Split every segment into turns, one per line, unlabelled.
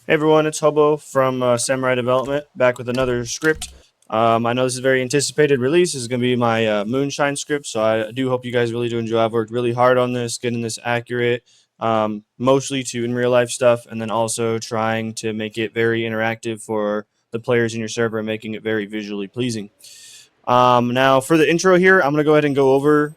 Hey everyone, it's Hobo from Samurai Development, back with another script. I know this is a very anticipated release. This is going to be my Moonshine script, so I do hope you guys really do enjoy. I've worked really hard on this, getting this accurate, mostly to in real life stuff, and then also trying to make it very interactive for the players in your server, making it very visually pleasing. Now for the intro here, I'm going to go ahead and go over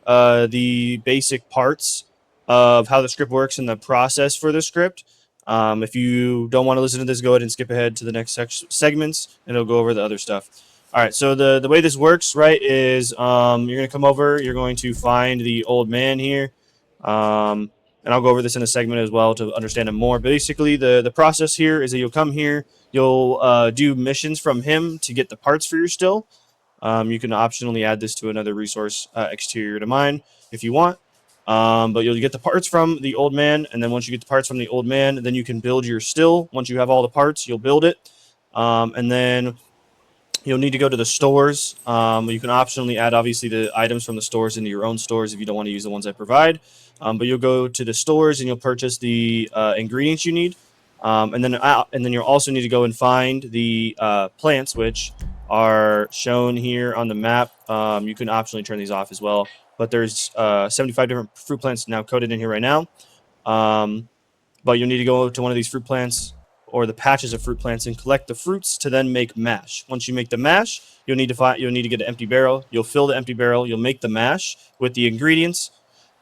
the basic parts of how the script works and the process for the script. If you don't want to listen to this, go ahead and skip ahead to the next segments, and it'll go over the other stuff. All right, so the way this works, right, is you're going to come over, you're going to find the old man here, and I'll go over this in a segment as well to understand it more. Basically, the process here is that you'll come here, you'll do missions from him to get the parts for your still. You can optionally add this to another resource exterior to mine if you want. But you'll get the parts from the old man, and then once you get the parts from the old man, then you can build your still. Once you have all the parts, you'll build it. And then you'll need to go to the stores. You can optionally add, obviously, the items from the stores into your own stores if you don't want to use the ones I provide. But you'll go to the stores and you'll purchase the ingredients you need. And then you'll also need to go and find the plants, which are shown here on the map. You can optionally turn these off as well. But there's 75 different fruit plants now coded in here right now. But you'll need to go to one of these fruit plants or the patches of fruit plants and collect the fruits to then make mash. Once you make the mash, you'll need to get an empty barrel. You'll fill the empty barrel. You'll make the mash with the ingredients,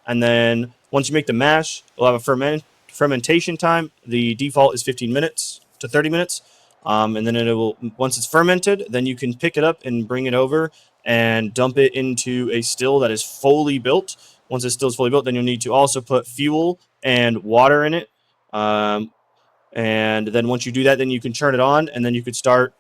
and then once you make the mash, you'll have a fermentation time. The default is 15 minutes to 30 minutes. And then once it's fermented, then you can pick it up and bring it over and dump it into a still that is fully built. Once the still is fully built, then you'll need to also put fuel and water in it. And then once you do that, then you can turn it on, and then you could start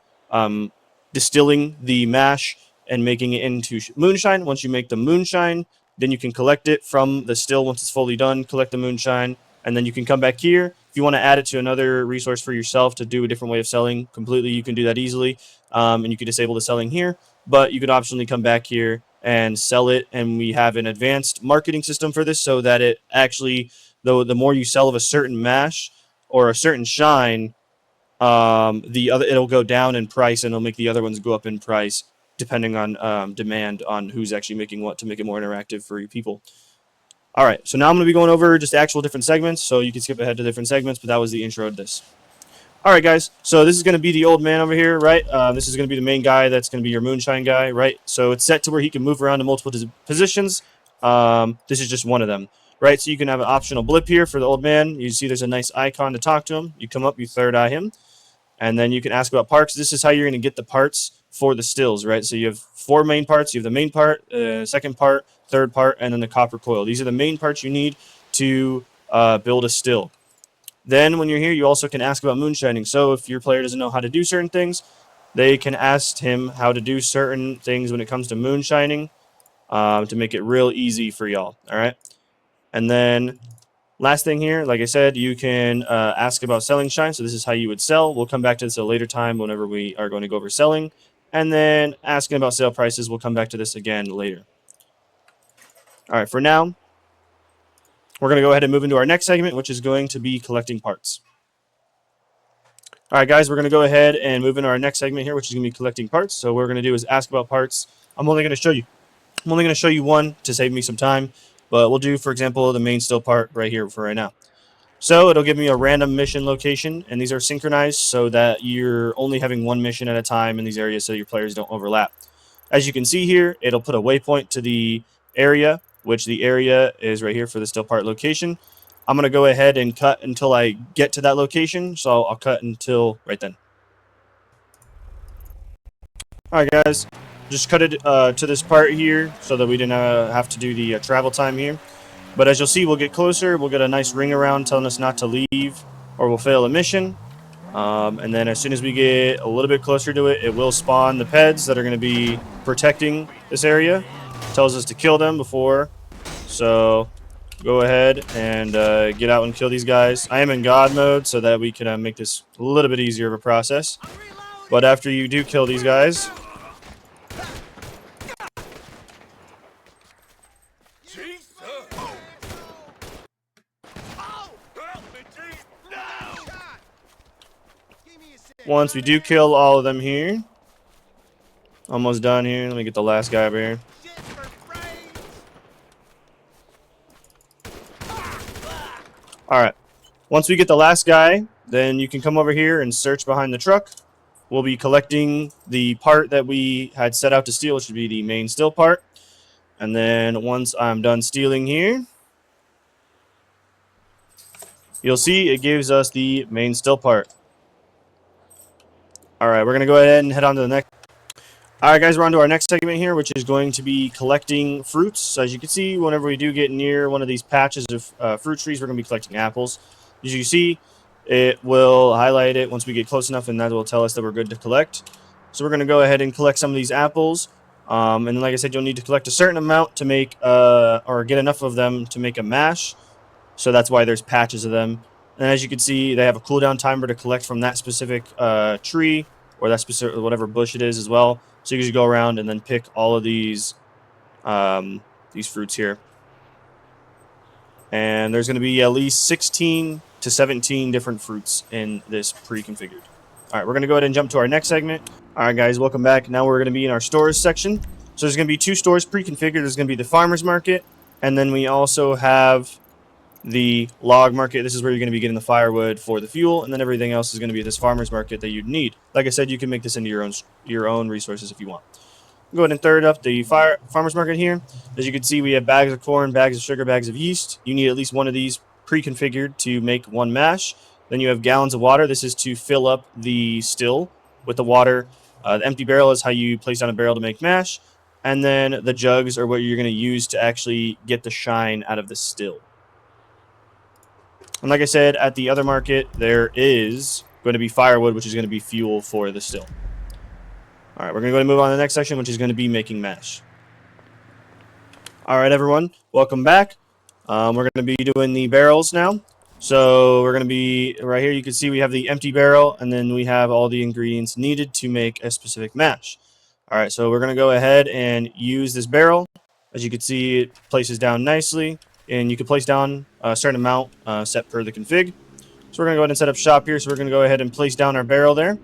distilling the mash and making it into moonshine. Once you make the moonshine, then you can collect it from the still. Once it's fully done, collect the moonshine, and then you can come back here. If you want to add it to another resource for yourself to do a different way of selling completely, you can do that easily. And you can disable the selling here, but you could optionally come back here and sell it. And we have an advanced marketing system for this so that it actually, the more you sell of a certain mash or a certain shine, it'll go down in price, and it'll make the other ones go up in price depending on demand on who's actually making what to make it more interactive for your people. All right, so now I'm going to be going over just actual different segments, so you can skip ahead to different segments, but that was the intro to this. All right, guys, so this is going to be the old man over here, right? This is going to be the main guy that's going to be your moonshine guy, right? So it's set to where he can move around to multiple positions. This is just one of them, right? So you can have an optional blip here for the old man. You see there's a nice icon to talk to him. You come up, you third eye him, and then you can ask about parts. This is how you're going to get the parts for the stills, right? So you have 4 main parts. You have the main part, second part, third part, and then the copper coil. These are the main parts you need to build a still. Then when you're here, you also can ask about moonshining. So if your player doesn't know how to do certain things, they can ask him how to do certain things when it comes to moonshining to make it real easy for y'all, all right? And then last thing here, like I said, you can ask about selling shine. So this is how you would sell. We'll come back to this at a later time whenever we are going to go over selling. And then asking about sale prices, we'll come back to this again later. All right, for now, we're going to go ahead and move into our next segment, which is going to be collecting parts. All right, guys, we're going to go ahead and move into our next segment here, which is going to be collecting parts. So what we're going to do is ask about parts. I'm only going to show you one to save me some time, but we'll do, for example, the main still part right here for right now. So it'll give me a random mission location, and these are synchronized so that you're only having one mission at a time in these areas so your players don't overlap. As you can see here, it'll put a waypoint to the area, which the area is right here for the still part location. I'm going to go ahead and cut until I get to that location, so I'll cut until right then. All right, guys, just cut it to this part here so that we didn't have to do the travel time here. But as you'll see, we'll get closer. We'll get a nice ring around telling us not to leave or we'll fail a mission. And then as soon as we get a little bit closer to it, it will spawn the peds that are going to be protecting this area. It tells us to kill them before. So go ahead and get out and kill these guys. I am in God mode so that we can make this a little bit easier of a process. But after you do kill these guys, Once we do kill all of them here, almost done here. Let me get the last guy over here. Alright, once we get the last guy, then you can come over here and search behind the truck. We'll be collecting the part that we had set out to steal, which would be the main still part. And then once I'm done stealing here, you'll see it gives us the main still part. Alright, we're going to go ahead and head on to the next. Alright guys, we're on to our next segment here, which is going to be collecting fruits. So as you can see, whenever we do get near one of these patches of fruit trees, we're going to be collecting apples. As you see, it will highlight it once we get close enough, and that will tell us that we're good to collect. So we're going to go ahead and collect some of these apples. And like I said, you'll need to collect a certain amount to make, or get enough of them to make a mash. So that's why there's patches of them. And as you can see, they have a cooldown timer to collect from that specific tree, or that specific whatever bush it is as well. So you can just go around and then pick all of these fruits here. And there's going to be at least 16 to 17 different fruits in this pre-configured. All right, we're going to go ahead and jump to our next segment. All right, guys, welcome back. Now we're going to be in our stores section. So there's going to be two stores pre-configured. There's going to be the farmer's market, and then we also have the log market. This is where you're going to be getting the firewood for the fuel, and then everything else is going to be this farmer's market that you'd need. Like I said, you can make this into your own resources if you want. Go ahead and third up the farmer's market here. As you can see, we have bags of corn, bags of sugar, bags of yeast. You need at least one of these pre-configured to make one mash. Then you have gallons of water. This is to fill up the still with the water. The empty barrel is how you place down a barrel to make mash. And then the jugs are what you're going to use to actually get the shine out of the still. And like I said, at the other market, there is going to be firewood, which is going to be fuel for the still. All right, we're going to go and move on to the next section, which is going to be making mash. All right, everyone, welcome back. We're going to be doing the barrels now. So we're going to be right here. You can see we have the empty barrel, and then we have all the ingredients needed to make a specific mash. All right, so we're going to go ahead and use this barrel. As you can see, it places down nicely, and you can place down a certain amount set per the config. So we're going to go ahead and set up shop here. So we're going to go ahead and place down our barrel there.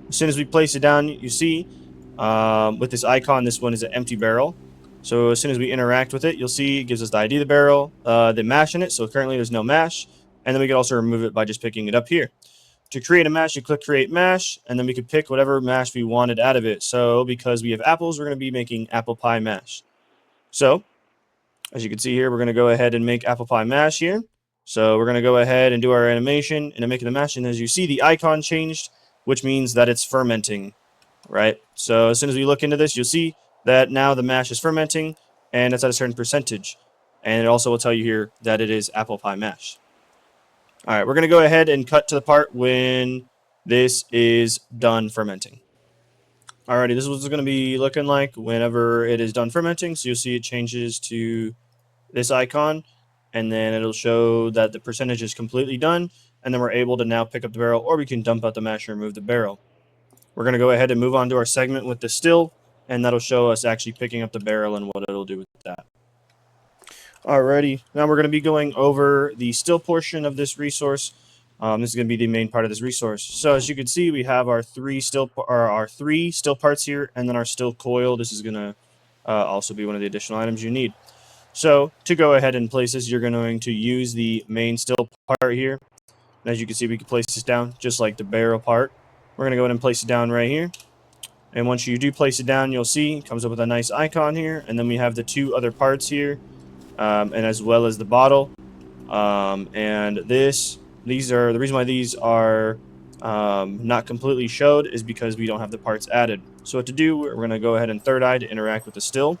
As soon as we place it down, you see with this icon, this one is an empty barrel. So as soon as we interact with it, you'll see it gives us the ID of the barrel, the mash in it. So currently there's no mash. And then we can also remove it by just picking it up here. To create a mash, you click create mash, and then we can pick whatever mash we wanted out of it. So because we have apples, we're going to be making apple pie mash. So as you can see here, we're going to go ahead and make apple pie mash here. So we're going to go ahead and do our animation and making the mash. And as you see, the icon changed, which means that it's fermenting, right? So as soon as we look into this, you'll see that now the mash is fermenting, and it's at a certain percentage. And it also will tell you here that it is apple pie mash. All right, we're going to go ahead and cut to the part when this is done fermenting. Alrighty, this is what it's going to be looking like whenever it is done fermenting. So you'll see it changes to this icon, and then it'll show that the percentage is completely done, and then we're able to now pick up the barrel, or we can dump out the mash and remove the barrel. We're going to go ahead and move on to our segment with the still, and that'll show us actually picking up the barrel and what it'll do with that. Alrighty, now we're going to be going over the still portion of this resource. This is going to be the main part of this resource. So as you can see, we have our three still parts here, and then our still coil. This is going to also be one of the additional items you need. So to go ahead and place this, you're going to use the main still part here. And as you can see, we can place this down just like the barrel part. We're going to go ahead and place it down right here. And once you do place it down, you'll see it comes up with a nice icon here. And then we have the two other parts here, and as well as the bottle. And these are the reason why these are not completely showed is because we don't have the parts added. So what to do, we're going to go ahead and third eye to interact with the still.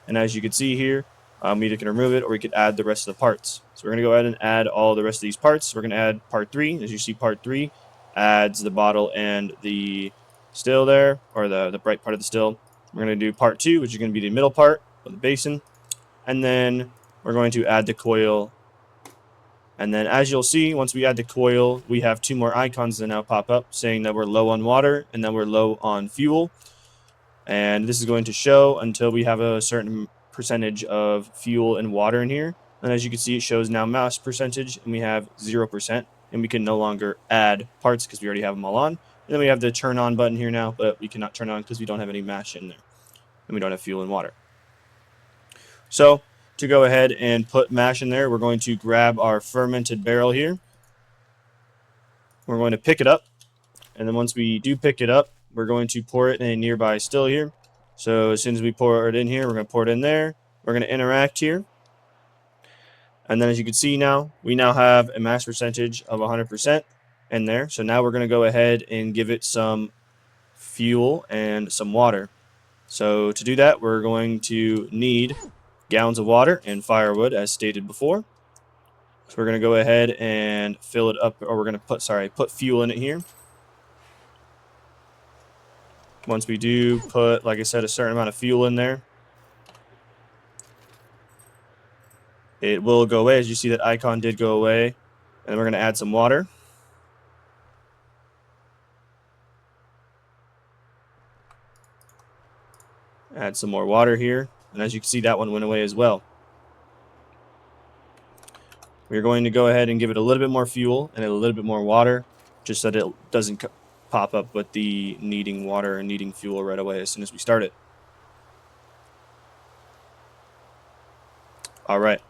And as you can see here, we either can remove it or we could add the rest of the parts. So we're going to go ahead and add all the rest of these parts. We're going to add part 3. As you see, part 3 adds the bottle and the still there, or the bright part of the still. We're going to do part 2, which is going to be the middle part of the basin. And then we're going to add the coil. And then as you'll see, once we add the coil, we have 2 more icons that now pop up saying that we're low on water and that we're low on fuel. And this is going to show until we have a certain percentage of fuel and water in here. And as you can see, it shows now mass percentage, and we have 0%, and we can no longer add parts because we already have them all on. And then we have the turn on button here now, but we cannot turn on because we don't have any mash in there, and we don't have fuel and water. So to go ahead and put mash in there, we're going to grab our fermented barrel here. We're going to pick it up, and then once we do pick it up, we're going to pour it in a nearby still here. So as soon as we pour it in here, we're going to pour it in there. We're going to interact here. And then as you can see now, we now have a mass percentage of 100% in there. So now we're going to go ahead and give it some fuel and some water. So to do that, we're going to need gallons of water and firewood as stated before. So we're going to go ahead and fill it up, or we're going to put fuel in it here. Once we do put, like I said, a certain amount of fuel in there, it will go away. As you see, that icon did go away. And we're going to add some water. Add some more water here. And as you can see, that one went away as well. We're going to go ahead and give it a little bit more fuel and a little bit more water, just so that it doesn't pop up with the needing water and needing fuel right away as soon as we start it. All right.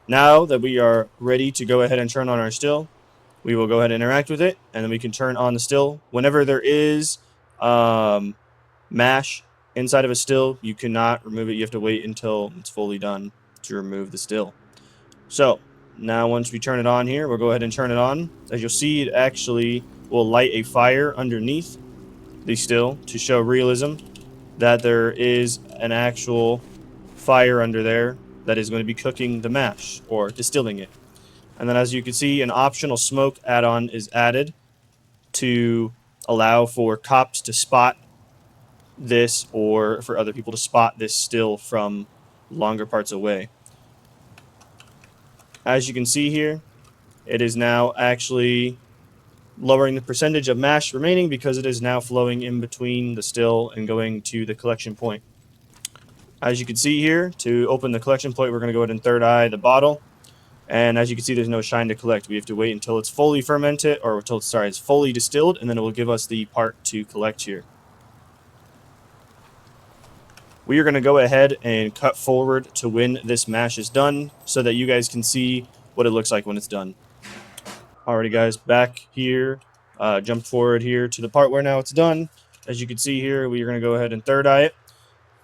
Now that we are ready to go ahead and turn on our still, we will go ahead and interact with it, and then we can turn on the still. Whenever there is mash inside of a still, you cannot remove it. You have to wait until it's fully done to remove the still. So now once we turn it on here, we'll go ahead and turn it on. As you'll see, it actually will light a fire underneath the still to show realism that there is an actual fire under there that is going to be cooking the mash or distilling it. And then as you can see, an optional smoke add-on is added to allow for cops to spot this, or for other people to spot this still from longer parts away. As you can see here, it is now actually lowering the percentage of mash remaining because it is now flowing in between the still and going to the collection point. As you can see here, to open the collection point, we're going to go ahead and third eye the bottle. And as you can see, there's no shine to collect. We have to wait until it's fully fermented, or until it's fully distilled, and then it will give us the part to collect here. We are going to go ahead and cut forward to when this mash is done so that you guys can see what it looks like when it's done. Alrighty guys, back here, jump forward here to the part where now it's done. As you can see here, we are going to go ahead and third eye it.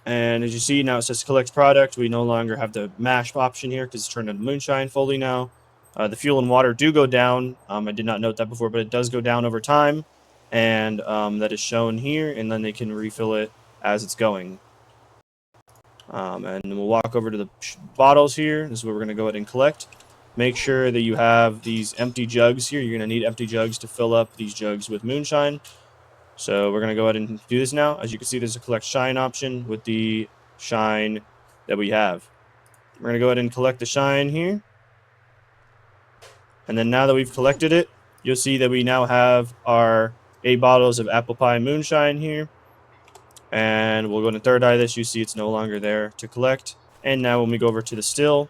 And as you see, now it says collect product. We no longer have the mash option here because it's turned into moonshine fully now. The fuel and water do go down. I did not note that before, but it does go down over time. And that is shown here, and then they can refill it as it's going. And then we'll walk over to the bottles here. This is where we're going to go ahead and collect. Make sure that you have these empty jugs here. You're going to need empty jugs to fill up these jugs with moonshine. So we're going to go ahead and do this now. As you can see, there's a collect shine option with the shine that we have. We're going to go ahead and collect the shine here. And then now that we've collected it, you'll see that we now have our 8 bottles of apple pie moonshine here. And we'll go to third eye this. You see it's no longer there to collect. And now when we go over to the still,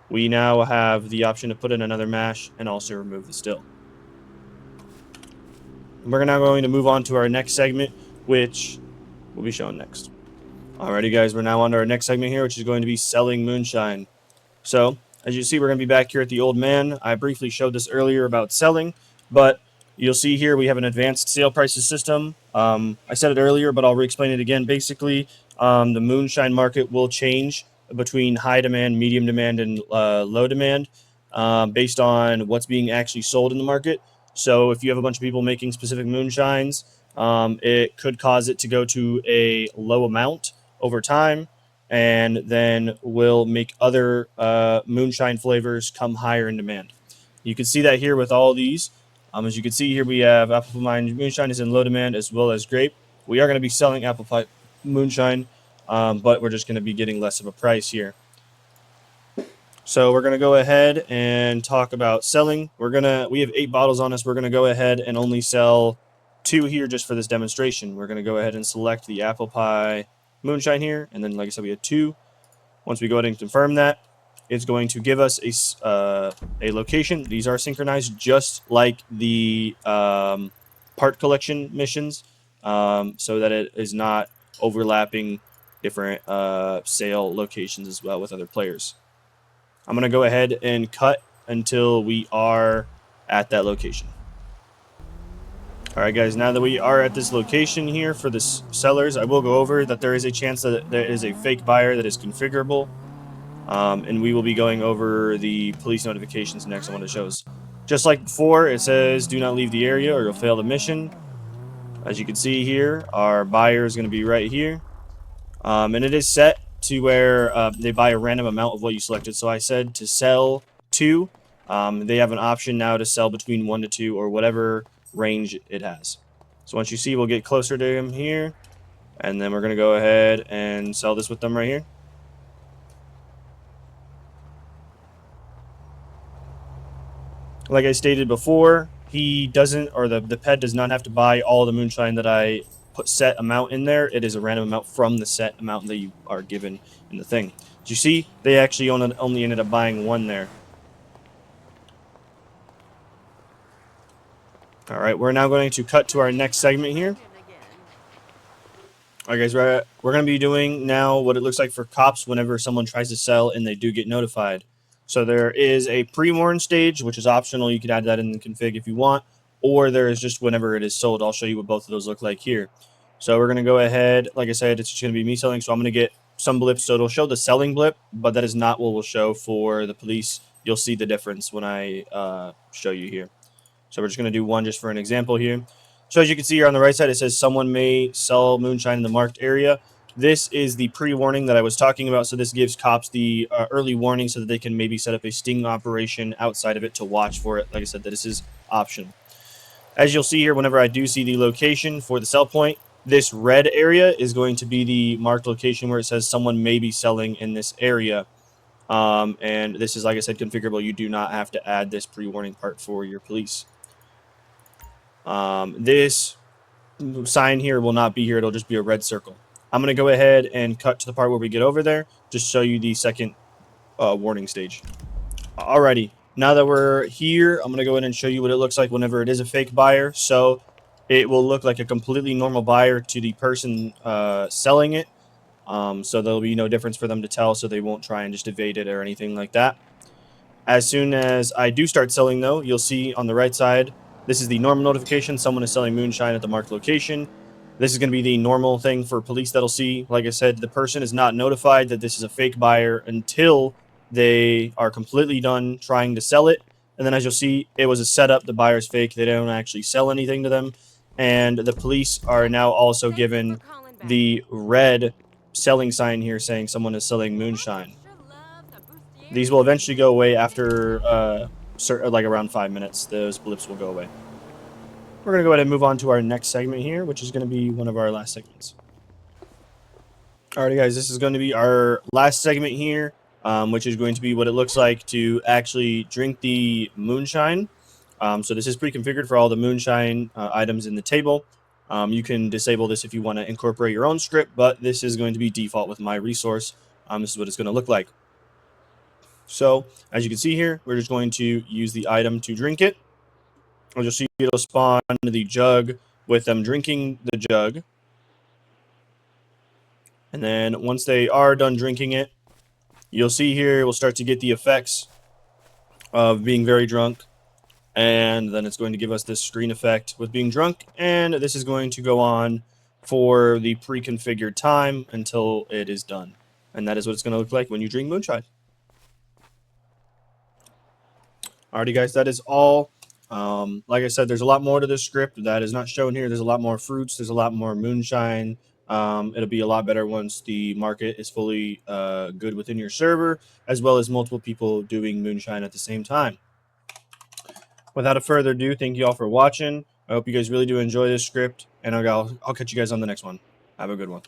we now have the option to put in another mash and also remove the still. We're now going to move on to our next segment, which will be shown next. Alrighty guys, we're now on to our next segment here, which is going to be selling moonshine. So, as you see, we're going to be back here at the Old Man. I briefly showed this earlier about selling, but you'll see here we have an advanced sale prices system. I said it earlier, but I'll re-explain it again. Basically, the moonshine market will change between high demand, medium demand, and low demand based on what's being actually sold in the market. So if you have a bunch of people making specific moonshines, it could cause it to go to a low amount over time, and then will make other moonshine flavors come higher in demand. You can see that here with all these. As you can see here, we have apple pie moonshine is in low demand, as well as grape. We are going to be selling apple pie moonshine, but we're just going to be getting less of a price here. So we're going to go ahead and talk about selling. We have 8 bottles on us. We're going to go ahead and only sell 2 here just for this demonstration. We're going to go ahead and select the apple pie moonshine here. And then, like I said, we had 2. Once we go ahead and confirm that, it's going to give us a location. These are synchronized just like the part collection missions, so that it is not overlapping different sale locations as well with other players. I'm going to go ahead and cut until we are at that location. All right, guys, now that we are at this location here for the sellers, I will go over that there is a chance that there is a fake buyer that is configurable. And we will be going over the police notifications next on one of the shows. Just like before, it says do not leave the area or you'll fail the mission. As you can see here, our buyer is going to be right here. And it is set to where they buy a random amount of what you selected. So I said to sell 2. They have an option now to sell between 1 to 2 or whatever range it has. So once you see, we'll get closer to him here. And then we're going to go ahead and sell this with them right here. Like I stated before, he doesn't, or the pet does not have to buy all the moonshine that I put set amount in there. It is a random amount from the set amount that you are given in the thing. Did you see? They actually only ended up buying 1 there. All right, we're now going to cut to our next segment here. All right, guys, we're going to be doing now what it looks like for cops whenever someone tries to sell and they do get notified. So there is a pre-warn stage, which is optional. You can add that in the config if you want, or there is just whenever it is sold. I'll show you what both of those look like here. So we're going to go ahead. Like I said, it's just going to be me selling, so I'm going to get some blips. So it'll show the selling blip, but that is not what will show for the police. You'll see the difference when I show you here. So we're just going to do one just for an example here. So as you can see here on the right side, it says someone may sell moonshine in the marked area. This is the pre-warning that I was talking about. So this gives cops the early warning so that they can maybe set up a sting operation outside of it to watch for it. Like I said, that this is optional. As you'll see here, whenever I do see the location for the sell point, this red area is going to be the marked location where it says someone may be selling in this area. And this is, like I said, configurable. You do not have to add this pre-warning part for your police. This sign here will not be here. It'll just be a red circle. I'm going to go ahead and cut to the part where we get over there. Just show you the second warning stage. Alrighty. Now that we're here, I'm going to go ahead and show you what it looks like whenever it is a fake buyer. So it will look like a completely normal buyer to the person selling it. So there'll be no difference for them to tell, so they won't try and just evade it or anything like that. As soon as I do start selling, though, you'll see on the right side, this is the normal notification. Someone is selling moonshine at the marked location. This is going to be the normal thing for police that'll see. Like I said, the person is not notified that this is a fake buyer until they are completely done trying to sell it. And then as you'll see, it was a setup. The buyer's fake. They don't actually sell anything to them. And the police are now also given the red selling sign here saying someone is selling moonshine. These will eventually go away after like around 5 minutes. Those blips will go away. We're going to go ahead and move on to our next segment here, which is going to be one of our last segments. Alrighty, guys, this is going to be our last segment here, which is going to be what it looks like to actually drink the moonshine. So this is pre-configured for all the moonshine items in the table. You can disable this if you want to incorporate your own script, but this is going to be default with my resource. This is what it's going to look like. So as you can see here, we're just going to use the item to drink it. As you'll see, it'll spawn the jug with them drinking the jug. And then once they are done drinking it, you'll see here we'll start to get the effects of being very drunk. And then it's going to give us this screen effect with being drunk. And this is going to go on for the pre-configured time until it is done. And that is what it's going to look like when you drink moonshine. Alrighty, guys, that is all. Like I said, there's a lot more to this script that is not shown here. There's a lot more fruits. There's a lot more moonshine. It'll be a lot better once the market is fully good within your server, as well as multiple people doing moonshine at the same time. Without a further ado, thank you all for watching. I hope you guys really do enjoy this script, and I'll catch you guys on the next one. Have a good one.